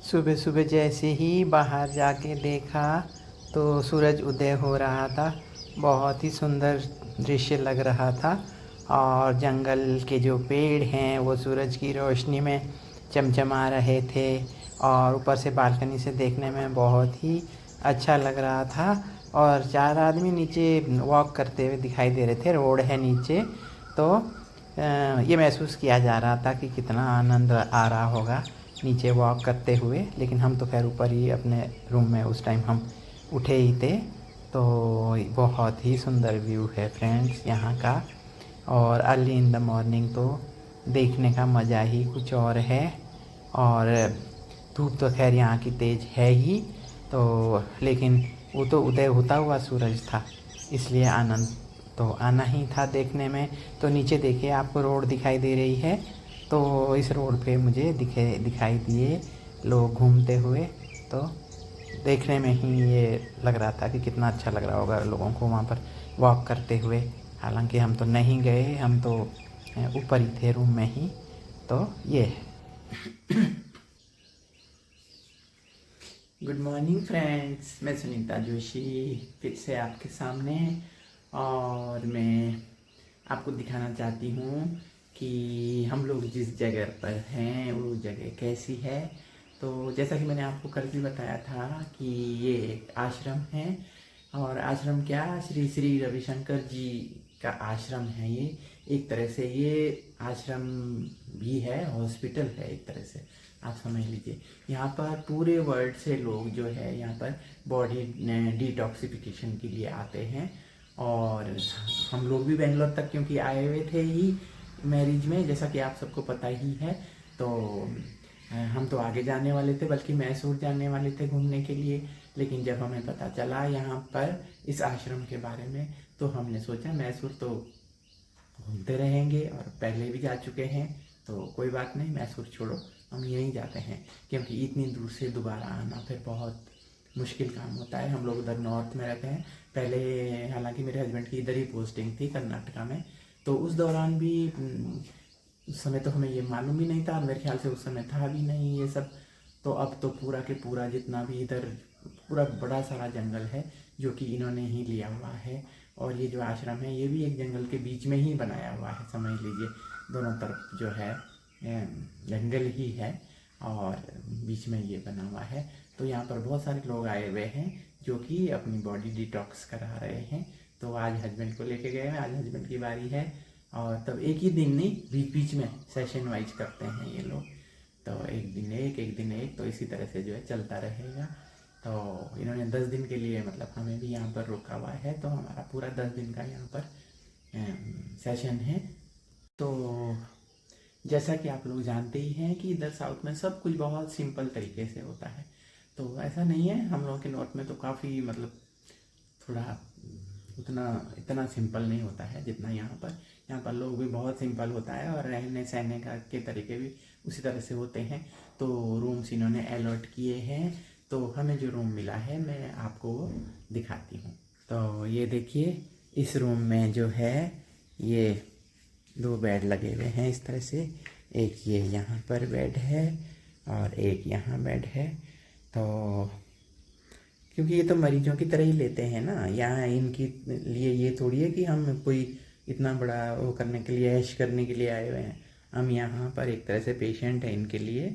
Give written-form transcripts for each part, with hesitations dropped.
सुबह सुबह जैसे ही बाहर जाके देखा तो सूरज उदय हो रहा था। बहुत ही सुंदर दृश्य लग रहा था और जंगल के जो पेड़ हैं वो सूरज की रोशनी में चमचमा रहे थे और ऊपर से बालकनी से देखने में बहुत ही अच्छा लग रहा था। और 4 आदमी नीचे वॉक करते हुए दिखाई दे रहे थे। रोड है नीचे, तो ये महसूस किया जा रहा था कि कितना आनंद आ रहा होगा नीचे वॉक करते हुए। लेकिन हम तो खैर ऊपर ही अपने रूम में उस टाइम हम उठे ही थे। तो बहुत ही सुंदर व्यू है फ्रेंड्स यहाँ का। और अर्ली इन द मॉर्निंग तो देखने का मज़ा ही कुछ और है। और धूप तो खैर यहाँ की तेज़ है ही, तो लेकिन वो तो उदय होता हुआ सूरज था, इसलिए आनंद तो आना ही था देखने में। तो नीचे देखिए आपको रोड दिखाई दे रही है, तो इस रोड पे मुझे दिखाई दिए लोग घूमते हुए। तो देखने में ही ये लग रहा था कि कितना अच्छा लग रहा होगा लोगों को वहाँ पर वॉक करते हुए। हालांकि हम तो नहीं गए, हम तो ऊपर ही थे रूम में ही। तो ये है। गुड मॉर्निंग फ्रेंड्स, मैं सुनीता जोशी फिर से आपके सामने। और मैं आपको दिखाना चाहती हूँ कि हम लोग जिस जगह पर हैं वो जगह कैसी है। तो जैसा कि मैंने आपको कल भी बताया था कि ये एक आश्रम है। और आश्रम क्या, श्री श्री रविशंकर जी का आश्रम है ये। एक तरह से ये आश्रम भी है, हॉस्पिटल है एक तरह से, आप समझ लीजिए। यहाँ पर पूरे वर्ल्ड से लोग जो है यहाँ पर बॉडी डिटॉक्सिफिकेशन के लिए आते हैं। और हम लोग भी बेंगलोर तक क्योंकि आए हुए थे ही मैरिज में, जैसा कि आप सबको पता ही है। तो हम तो आगे जाने वाले थे, बल्कि मैसूर जाने वाले थे घूमने के लिए। लेकिन जब हमें पता चला यहाँ पर इस आश्रम के बारे में, तो हमने सोचा मैसूर तो घूमते रहेंगे और पहले भी जा चुके हैं, तो कोई बात नहीं, मैसूर छोड़ो, हम यहीं जाते हैं। क्योंकि इतनी दूर से दोबारा आना फिर बहुत मुश्किल काम होता है। हम लोग उधर नॉर्थ में रहते हैं पहले, हालांकि मेरे हस्बैंड की इधर ही पोस्टिंग थी कर्नाटका में। तो उस दौरान भी उस समय तो हमें ये मालूम भी नहीं था, मेरे ख्याल से उस समय था भी नहीं ये सब। तो अब तो पूरा के पूरा जितना भी इधर पूरा बड़ा सारा जंगल है जो कि इन्होंने ही लिया हुआ है। और ये जो आश्रम है ये भी एक जंगल के बीच में ही बनाया हुआ है, समझ लीजिए। दोनों तरफ जो है जंगल ही है और बीच में ये बना हुआ है। तो यहाँ पर बहुत सारे लोग आए हुए हैं जो कि अपनी बॉडी डिटॉक्स करा रहे हैं। तो आज हस्बैंड को लेके गए हैं, आज हस्बैंड की बारी है। और तब एक ही दिन नहीं, बीच बीच में सेशन वाइज करते हैं ये लोग। तो एक दिन एक, तो इसी तरह से जो है चलता रहेगा। तो इन्होंने 10 दिन के लिए, मतलब हमें भी यहाँ पर रोका हुआ है, तो हमारा पूरा 10 दिन का यहाँ पर सेशन है। तो जैसा कि आप लोग जानते ही हैं कि इधर साउथ में सब कुछ बहुत सिंपल तरीके से होता है। तो ऐसा नहीं है, हम लोगों के नॉर्थ में तो काफ़ी मतलब थोड़ा उतना इतना सिंपल नहीं होता है जितना यहाँ पर। यहाँ पर लोग भी बहुत सिंपल होता है और रहने सहने का के तरीके भी उसी तरह से होते हैं। तो रूम्स इन्होंने अलॉट किए हैं, तो हमें जो रूम मिला है मैं आपको वो दिखाती हूँ। तो ये देखिए, इस रूम में जो है ये 2 बेड लगे हुए हैं इस तरह से। एक ये यहाँ पर बेड है और एक यहाँ बेड है। तो क्योंकि ये तो मरीजों की तरह ही लेते हैं ना, यहाँ इनके लिए ये थोड़ी है कि हम कोई इतना बड़ा वो करने के लिए, ऐश करने के लिए आए हुए हैं। हम यहाँ पर एक तरह से पेशेंट हैं इनके लिए।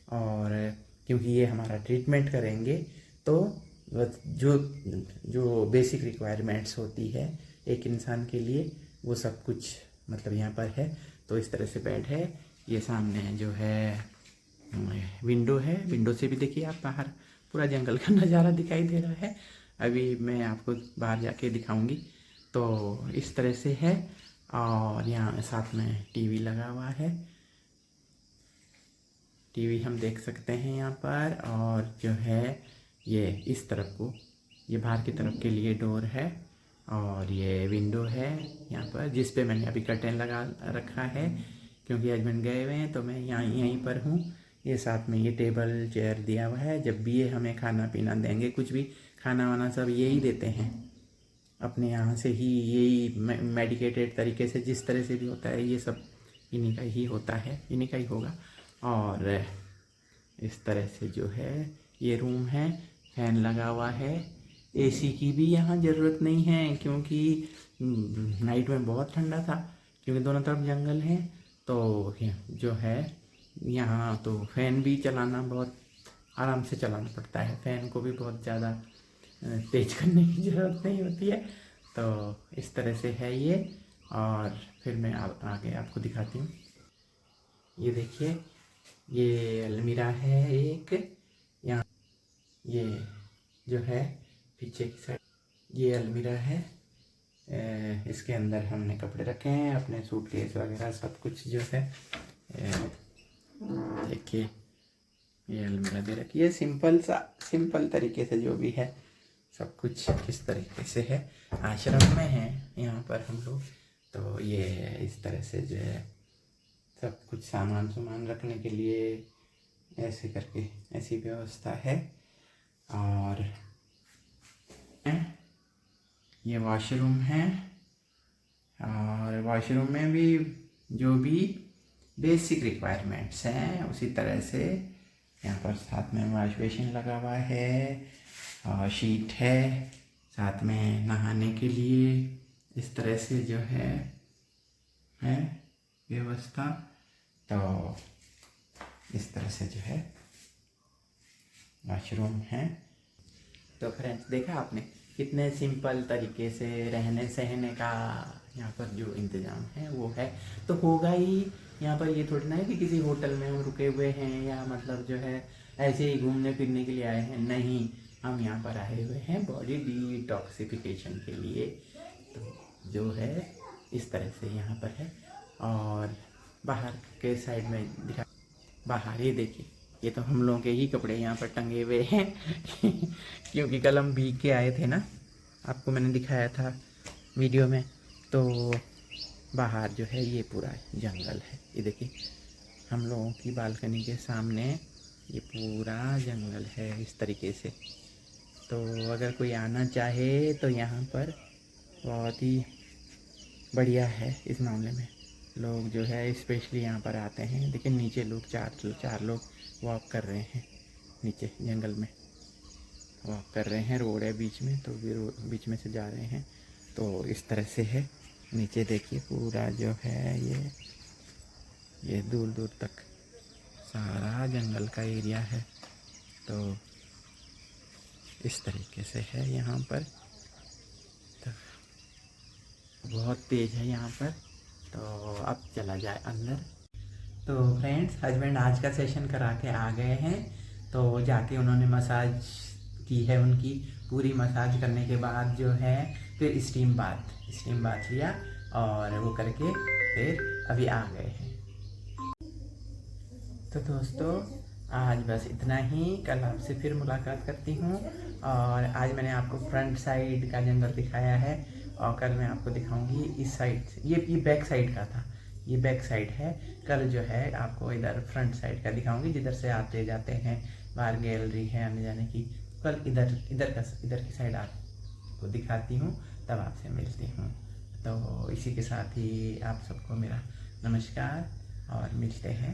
और क्योंकि ये हमारा ट्रीटमेंट करेंगे, तो जो जो बेसिक रिक्वायरमेंट्स होती है एक इंसान के लिए, वो सब कुछ मतलब यहाँ पर है। तो इस तरह से बेड है। ये सामने जो है विंडो है, विंडो से भी देखिए आप बाहर पूरा जंगल का नज़ारा दिखाई दे रहा है। अभी मैं आपको बाहर जाके दिखाऊंगी। तो इस तरह से है। और यहाँ साथ में टीवी लगा हुआ है, टीवी हम देख सकते हैं यहाँ पर। और जो है ये इस तरफ को, ये बाहर की तरफ के लिए डोर है। और ये विंडो है यहाँ पर, जिस पे मैंने अभी कर्टेन लगा रखा है क्योंकि हस्बैंड गए हुए हैं, तो मैं यहाँ यहीं पर हूँ। ये साथ में ये टेबल चेयर दिया हुआ है। जब भी ये हमें खाना पीना देंगे, कुछ भी खाना वाना सब यही देते हैं अपने यहाँ से ही, यही मेडिकेटेड तरीके से, जिस तरह से भी होता है ये सब इन्हीं का ही होता है, इन्हीं का ही होगा। और इस तरह से जो है ये रूम है। फैन लगा हुआ है। एसी की भी यहाँ ज़रूरत नहीं है क्योंकि नाइट में बहुत ठंडा था, क्योंकि दोनों तरफ जंगल है। तो जो है यहाँ तो फैन भी चलाना बहुत आराम से चलाना पड़ता है। फ़ैन को भी बहुत ज़्यादा तेज करने की ज़रूरत नहीं होती है। तो इस तरह से है ये। और फिर मैं आगे आपको दिखाती हूँ। ये देखिए, ये अलमीरा है एक। यहाँ ये जो है पीछे की साइड ये अलमीरा है। इसके अंदर हमने कपड़े रखे हैं, अपने सूटकेस वगैरह सब कुछ जो है। देखिए ये अलमीरा दे रखी है। सिंपल तरीके से जो भी है सब कुछ किस तरीके से है। आश्रम में है यहाँ पर हम लोग, तो ये है इस तरह से जो है सब कुछ सामान रखने के लिए ऐसे करके ऐसी व्यवस्था है। और ये वॉशरूम है, और वॉशरूम में भी जो भी बेसिक रिक्वायरमेंट्स हैं उसी तरह से यहाँ पर साथ में वॉश बेसिन लगा हुआ है, और शीट है साथ में नहाने के लिए। इस तरह से जो है व्यवस्था। तो इस तरह से जो है वॉशरूम है। तो फ्रेंड्स, देखा आपने कितने सिंपल तरीके से रहने सहने का यहाँ पर जो इंतज़ाम है वो है। तो होगा ही यहाँ पर। ये थोड़ी ना है कि किसी होटल में हम रुके हुए हैं या मतलब जो है ऐसे ही घूमने फिरने के लिए आए हैं। नहीं, हम यहाँ पर आए हुए हैं बॉडी डिटॉक्सिफिकेशन के लिए। तो जो है इस तरह से यहाँ पर है। और बाहर के साइड में दिखा, बाहर ये देखिए, ये तो हम लोगों के ही कपड़े यहाँ पर टंगे हुए हैं क्योंकि कल हम भीग के आए थे ना, आपको मैंने दिखाया था वीडियो में। तो बाहर जो है ये पूरा जंगल है। ये देखिए हम लोगों की बालकनी के सामने ये पूरा जंगल है इस तरीके से। तो अगर कोई आना चाहे तो यहाँ पर बहुत ही बढ़िया है इस मामले में। लोग जो है स्पेशली यहाँ पर आते हैं। देखिए नीचे लोग चार लोग वॉक कर रहे हैं, नीचे जंगल में वॉक कर रहे हैं। रोड है बीच में, तो भी बीच में से जा रहे हैं। तो इस तरह से है। नीचे देखिए पूरा जो है ये दूर दूर तक सारा जंगल का एरिया है। तो इस तरीके से है यहाँ पर। तो बहुत तेज़ है यहाँ पर। तो अब चला जाए अंदर। तो फ्रेंड्स, हस्बैंड आज का सेशन करा के आ गए हैं। तो जाके उन्होंने मसाज की है उनकी। पूरी मसाज करने के बाद जो है फिर स्टीम बाथ लिया, और वो करके फिर अभी आ गए हैं। तो दोस्तों, आज बस इतना ही। कल आपसे फिर मुलाकात करती हूँ। और आज मैंने आपको फ्रंट साइड का जंगल दिखाया है, और कल मैं आपको दिखाऊंगी इस साइड से। ये बैक साइड का था, ये बैक साइड है। कल जो है आपको इधर फ्रंट साइड का दिखाऊंगी, जिधर से आते जाते हैं, बाहर गैलरी है आने जाने की। कल इधर की साइड आपको दिखाती हूँ, तब आपसे मिलती हूँ। तो इसी के साथ ही आप सबको मेरा नमस्कार, और मिलते हैं